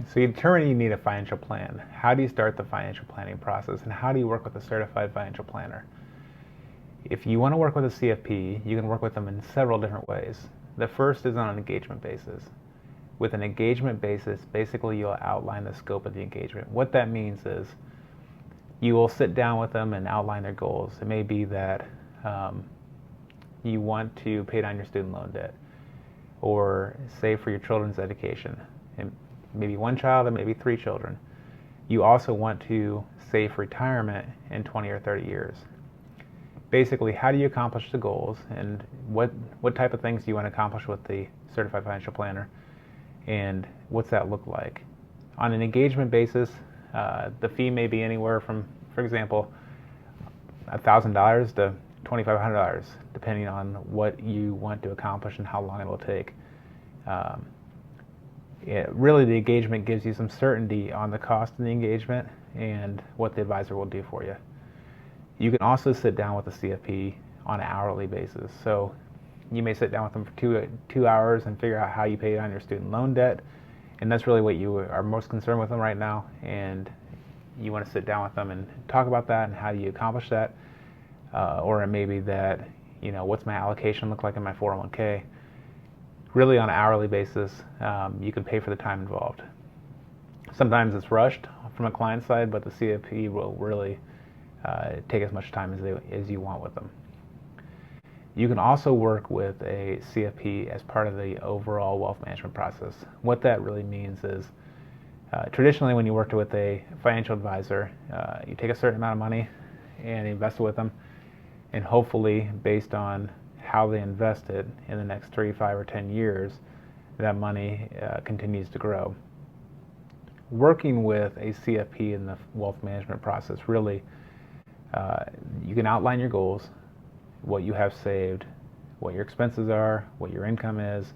So you determine you need a financial plan. How do you start the financial planning process, and how do you work with a certified financial planner? If you want to work with a CFP, you can work with them in several different ways. The first is on an engagement basis. With an engagement basis, basically you'll outline the scope of the engagement. What that means is you will sit down with them and outline their goals. It may be that you want to pay down your student loan debt or save for your children's education. And maybe one child and maybe 3 children. You also want to save for retirement in 20 or 30 years. Basically, how do you accomplish the goals, and what type of things do you want to accomplish with the certified financial planner, and what's that look like? On an engagement basis, the fee may be anywhere from, for example, $1,000 to $2,500, depending on what you want to accomplish and how long it will take. Really, the engagement gives you some certainty on the cost of the engagement and what the advisor will do for you. You can also sit down with a CFP on an hourly basis. So you may sit down with them for two hours and figure out how you pay down your student loan debt, and that's really what you are most concerned with them right now. And you want to sit down with them and talk about that and how do you accomplish that. Or it may be that, what's my allocation look like in my 401k? Really, on an hourly basis, you can pay for the time involved. Sometimes it's rushed from a client side, but the CFP will really take as much time as you want with them. You can also work with a CFP as part of the overall wealth management process. What that really means is, traditionally when you worked with a financial advisor, you take a certain amount of money and invest it with them, and hopefully, based on how they invest it in the next 3, 5, or 10 years, that money continues to grow. Working with a CFP in the wealth management process, really, you can outline your goals, what you have saved, what your expenses are, what your income is,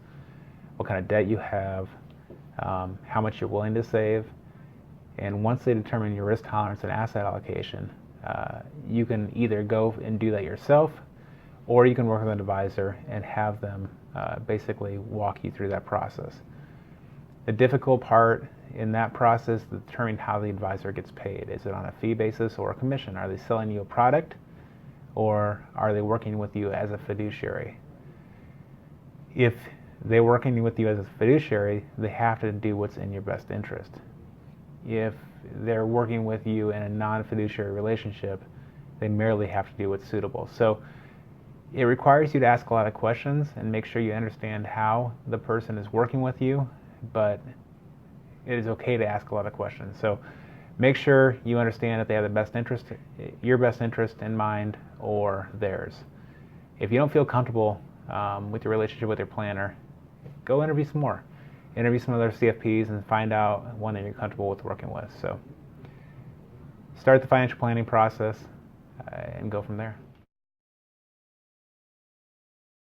what kind of debt you have, how much you're willing to save, and once they determine your risk tolerance and asset allocation, you can either go and do that yourself, or you can work with an advisor and have them basically walk you through that process. The difficult part in that process is determining how the advisor gets paid. Is it on a fee basis or a commission? Are they selling you a product, or are they working with you as a fiduciary? If they're working with you as a fiduciary, they have to do what's in your best interest. If they're working with you in a non-fiduciary relationship, they merely have to do what's suitable. So it requires you to ask a lot of questions and make sure you understand how the person is working with you, but it is okay to ask a lot of questions. So make sure you understand that they have the best interest, your best interest in mind, or theirs. If you don't feel comfortable with your relationship with your planner, go interview some more. Interview some other CFPs and find out one that you're comfortable with working with. So start the financial planning process and go from there.